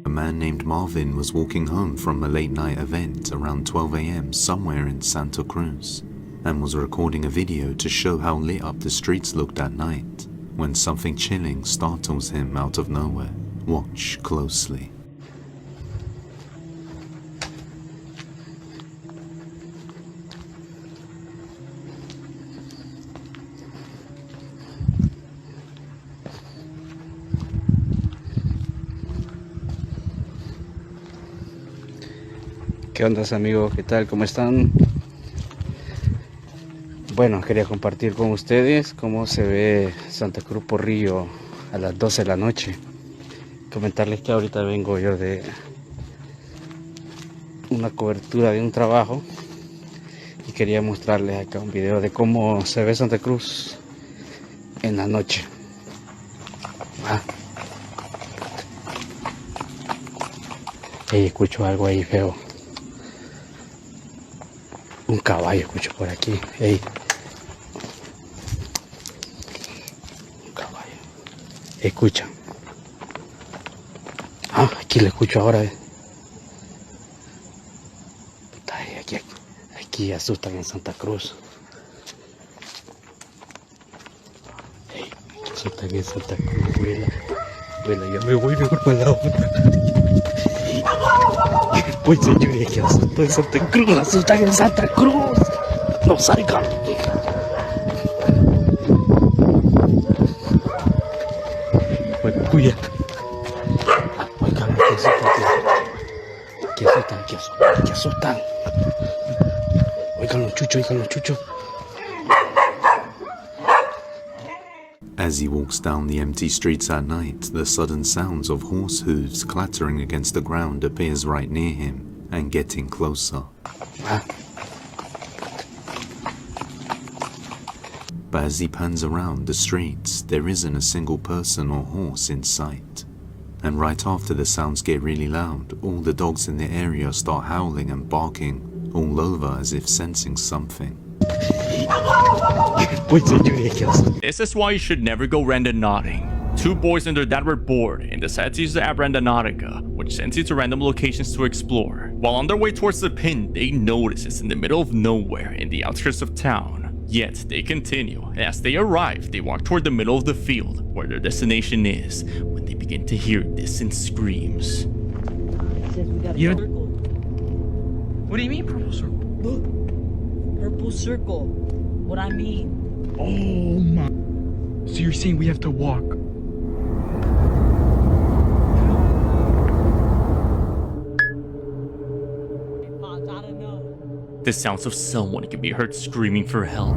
A man named Marvin was walking home from a late night event around 12 a.m. somewhere in Santa Cruz and was recording a video to show how lit up the streets looked at night when something chilling startles him out of nowhere. Watch closely. ¿Qué onda, amigos? ¿Qué tal? ¿Cómo están? Bueno, quería compartir con ustedes cómo se ve Santa Cruz Porrillo a las 12 de la noche. Comentarles que ahorita vengo yo de una cobertura de un trabajo y quería mostrarles acá un video de cómo se ve Santa Cruz en la noche. Escucho algo ahí feo. Un caballo escucho por aquí. Un caballo. Escuchan. Aquí lo escucho ahora. Aquí asustan en Santa Cruz. Asustan en Santa Cruz. Vuela, ya me voy mejor para la otra. Pues señores, que asustan en Santa Cruz, asustan en Santa Cruz. No salgan. Bueno, cuida. Oigan, que asustan. Oigan los chuchos. As he walks down the empty streets at night, the sudden sounds of horse hooves clattering against the ground appears right near him and getting closer. But as he pans around the streets, there isn't a single person or horse in sight. And right after the sounds get really loud, all the dogs in the area start howling and barking all over as if sensing something. This is why you should never go randonauting. Two boys and their dad were bored and decided to use the app Randonautica, which sends you to random locations to explore. While on their way towards the pin, they notice it's in the middle of nowhere in the outskirts of town. Yet they continue, and as they arrive, they walk toward the middle of the field where their destination is, when they begin to hear distant screams. What do you mean purple circle? Look, purple circle. What I mean. Oh my. So you're saying we have to walk? The sounds of someone can be heard screaming for help,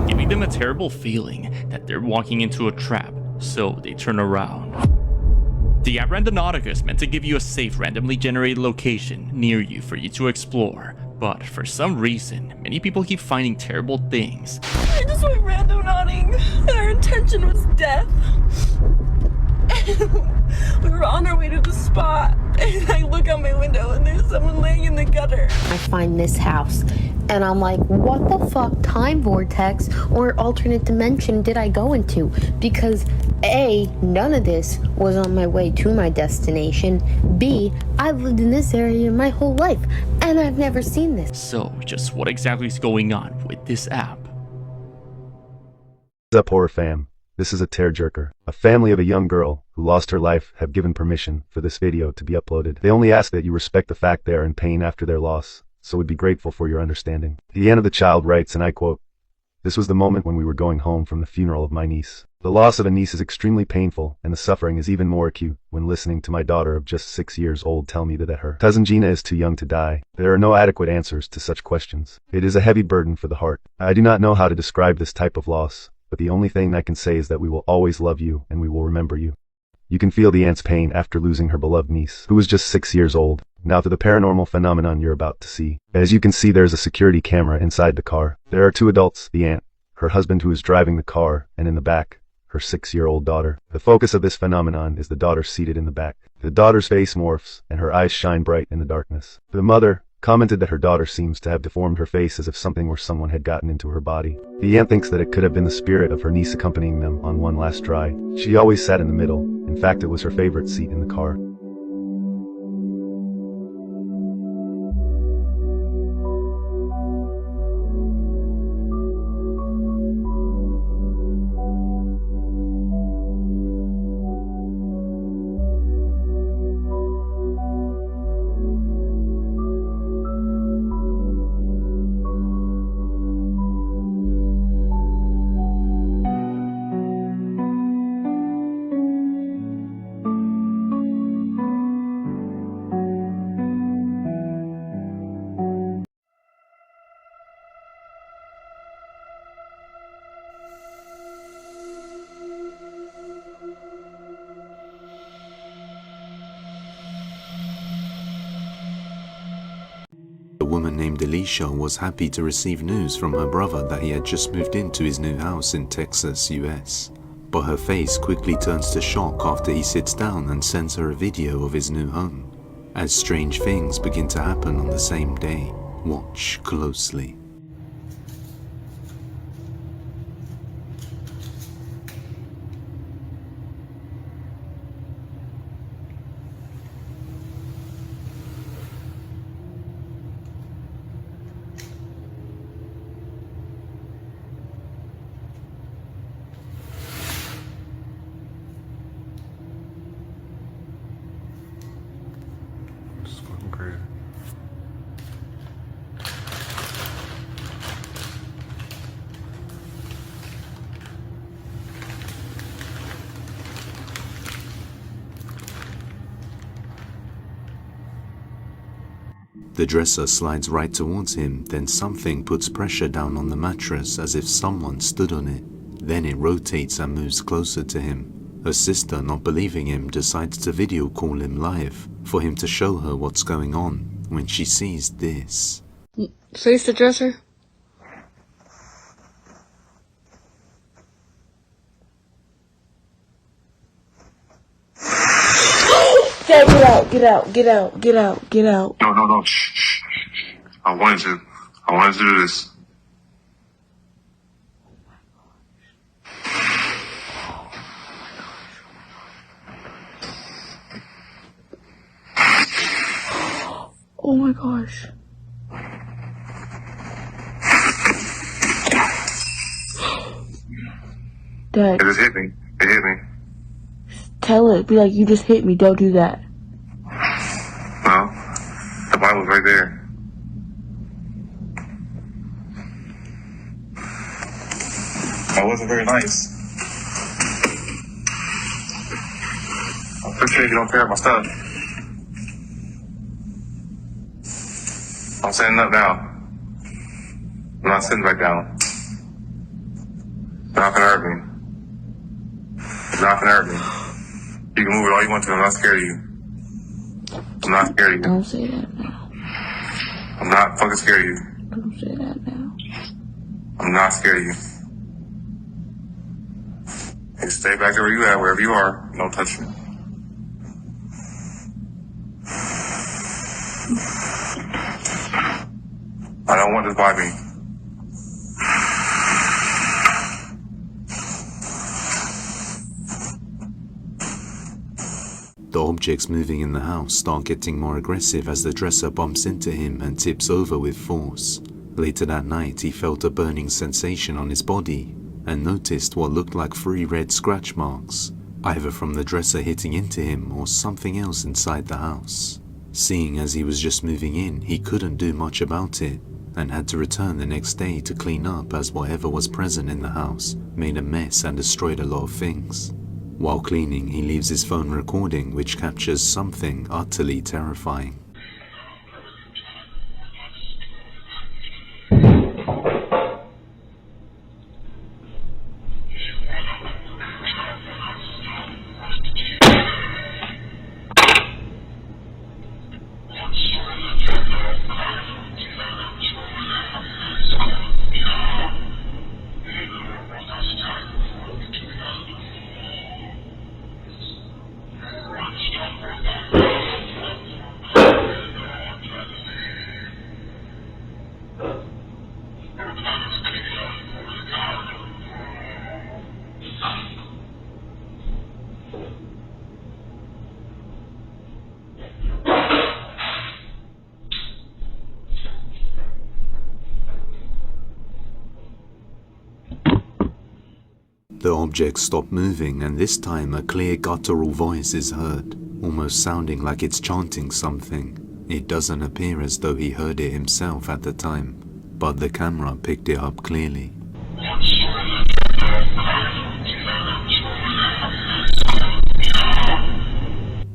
giving them a terrible feeling that they're walking into a trap, so they turn around. The app Randonautica is meant to give you a safe, randomly generated location near you for you to explore, but for some reason, many people keep finding terrible things. I just went randonauting, and our intention was death. We were on our way to the spot, and I look out my window and there's someone laying in the gutter. I find this house, and I'm like, what the fuck time vortex or alternate dimension did I go into? Because A, none of this was on my way to my destination. B, I've lived in this area my whole life, and I've never seen this. So, just what exactly is going on with this app? What's up, horror fam? This is a tearjerker. A family of a young girl who lost her life have given permission for this video to be uploaded. They only ask that you respect the fact they are in pain after their loss, so we'd be grateful for your understanding. The aunt of the child writes, and I quote, "This was the moment when we were going home from the funeral of my niece. The loss of a niece is extremely painful, and the suffering is even more acute when listening to my daughter of just 6 years old tell me that her cousin Gina is too young to die. There are no adequate answers to such questions. It is a heavy burden for the heart. I do not know how to describe this type of loss, but the only thing I can say is that we will always love you and we will remember you." You can feel the aunt's pain after losing her beloved niece, who was just 6 years old. Now to the paranormal phenomenon you're about to see. As you can see, there's a security camera inside the car. There are two adults, the aunt, her husband who is driving the car, and in the back, her 6-year-old daughter. The focus of this phenomenon is the daughter seated in the back. The daughter's face morphs, and her eyes shine bright in the darkness. The mother commented that her daughter seems to have deformed her face as if something or someone had gotten into her body. The aunt thinks that it could have been the spirit of her niece accompanying them on one last drive. She always sat in the middle. In fact, it was her favorite seat in the car. woman named Alicia was happy to receive news from her brother that he had just moved into his new house in Texas, US. But her face quickly turns to shock after he sits down and sends her a video of his new home. As strange things begin to happen on the same day, watch closely. The dresser slides right towards him, then something puts pressure down on the mattress as if someone stood on it. Then it rotates and moves closer to him. Her sister, not believing him, decides to video call him live for him to show her what's going on when she sees this. Face the dresser. Dad, get out, get out, get out, get out, get out. No, shh. I wanted to do this. Oh my gosh. Dad, It just hit me. It hit me. tell it. Be like, you just hit me. Don't do that. No, the Bible's right there. That wasn't very nice. I'm pretty sure you don't care about my stuff. I'm sitting up now. I'm not sitting back down. You're not gonna hurt me. You're not gonna hurt me. You can move it all you want to. I'm not scared of you. I'm not scared of you. Don't say that now. I'm not fucking scared of you. Don't say that now. I'm not scared of you. Hey, stay back there where you at, wherever you are. Don't touch me. I don't want this by me. The objects moving in the house start getting more aggressive as the dresser bumps into him and tips over with force. Later that night, he felt a burning sensation on his body and noticed what looked like 3 red scratch marks, either from the dresser hitting into him or something else inside the house. Seeing as he was just moving in, he couldn't do much about it and had to return the next day to clean up as whatever was present in the house made a mess and destroyed a lot of things. While cleaning, he leaves his phone recording, which captures something utterly terrifying. The objects stop moving, and this time a clear guttural voice is heard, almost sounding like it's chanting something. It doesn't appear as though he heard it himself at the time, but the camera picked it up clearly.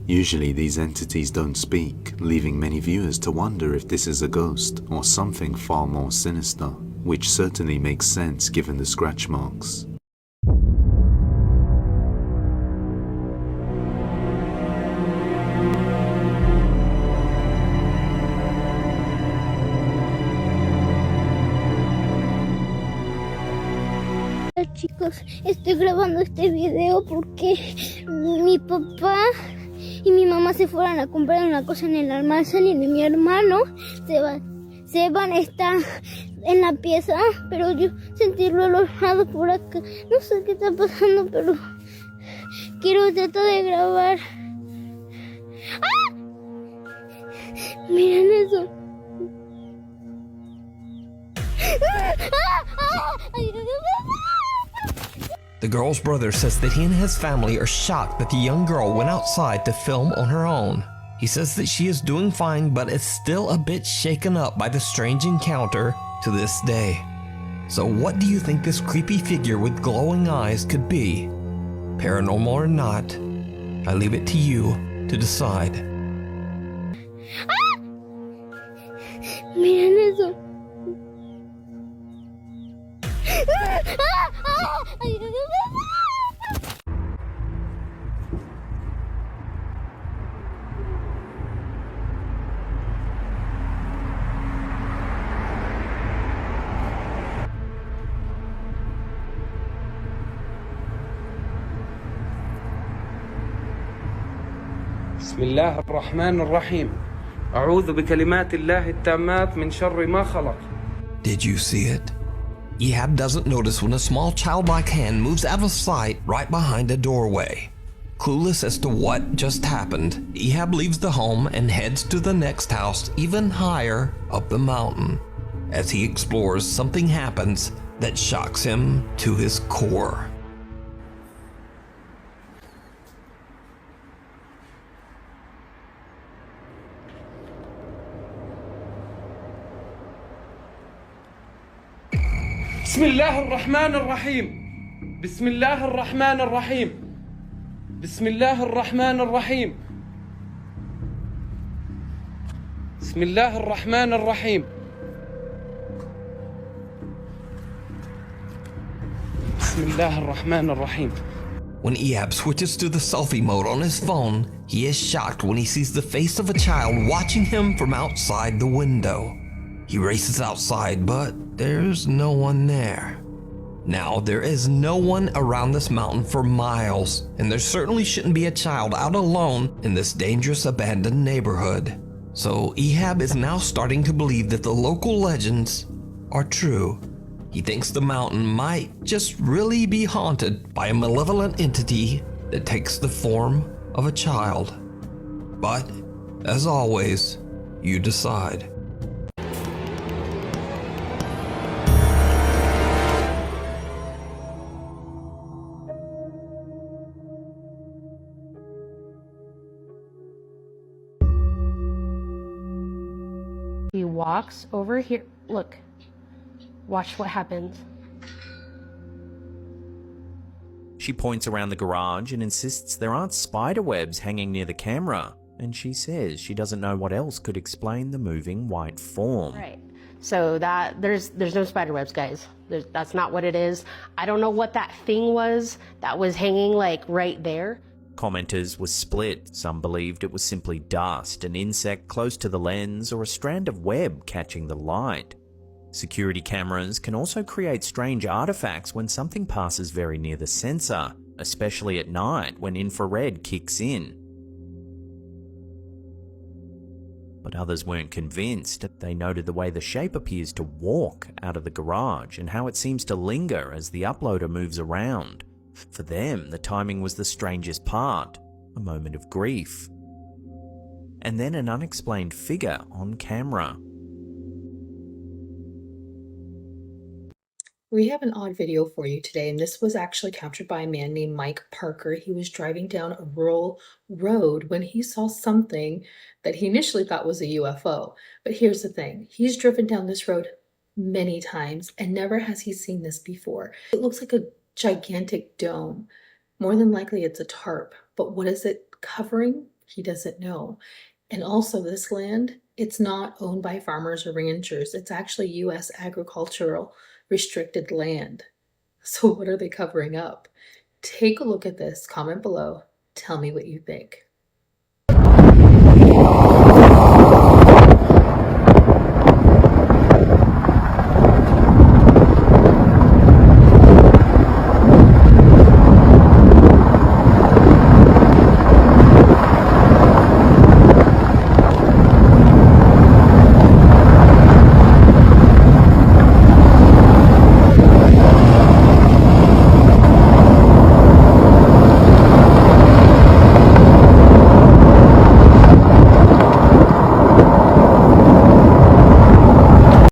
Usually these entities don't speak, leaving many viewers to wonder if this is a ghost or something far more sinister, which certainly makes sense given the scratch marks. chicos, estoy grabando este video porque mi papá y mi mamá se fueron a comprar una cosa en el almacén y mi hermano Seban está en la pieza, pero yo sentirlo alojado por acá. No sé qué está pasando, pero quiero tratar de grabar. ¡Ah! Miren eso. The girl's brother says that he and his family are shocked that the young girl went outside to film on her own. He says that she is doing fine, but is still a bit shaken up by the strange encounter to this day. So what do you think this creepy figure with glowing eyes could be? Paranormal or not, I leave it to you to decide. Miren eso. بسم الله الرحمن الرحيم أعوذ بكلمات الله التامات من شر ما خلق. Did you see it? Ehab doesn't notice when a small childlike hand moves out of sight right behind a doorway. Clueless as to what just happened, Ehab leaves the home and heads to the next house even higher up the mountain. As he explores, something happens that shocks him to his core. بسم الله الرحمن الرحيم. بسم الله الرحمن الرحيم. بسم الله الرحمن الرحيم. بسم الله الرحمن الرحيم. بسم الله الرحمن الرحيم. When Ehab switches to the selfie mode on his phone, he is shocked when he sees the face of a child watching him from outside the window. He races outside, but there's no one there. Now, there is no one around this mountain for miles, and there certainly shouldn't be a child out alone in this dangerous abandoned neighborhood. So Ehab is now starting to believe that the local legends are true. He thinks the mountain might just really be haunted by a malevolent entity that takes the form of a child. But, as always, you decide. He walks over here. Look. Watch what happens. She points around the garage and insists there aren't spider webs hanging near the camera, and she says she doesn't know what else could explain the moving white form. Right. So that there's no spider webs, guys. That's not what it is. I don't know what that thing was that was hanging like right there. Commenters were split. Some believed it was simply dust, an insect close to the lens, or a strand of web catching the light. Security cameras can also create strange artifacts when something passes very near the sensor, especially at night when infrared kicks in. But others weren't convinced. They noted the way the shape appears to walk out of the garage and how it seems to linger as the uploader moves around. For them, the timing was the strangest part, a moment of grief. And then an unexplained figure on camera. We have an odd video for you today, and this was actually captured by a man named Mike Parker. He was driving down a rural road when he saw something that he initially thought was a UFO. But here's the thing, he's driven down this road many times and never has he seen this before. It looks like a gigantic dome. More than likely it's a tarp, but what is it covering? He doesn't know. And also this land, it's not owned by farmers or ranchers. It's actually U.S. agricultural restricted land. So what are they covering up? Take a look at this, comment below, tell me what you think.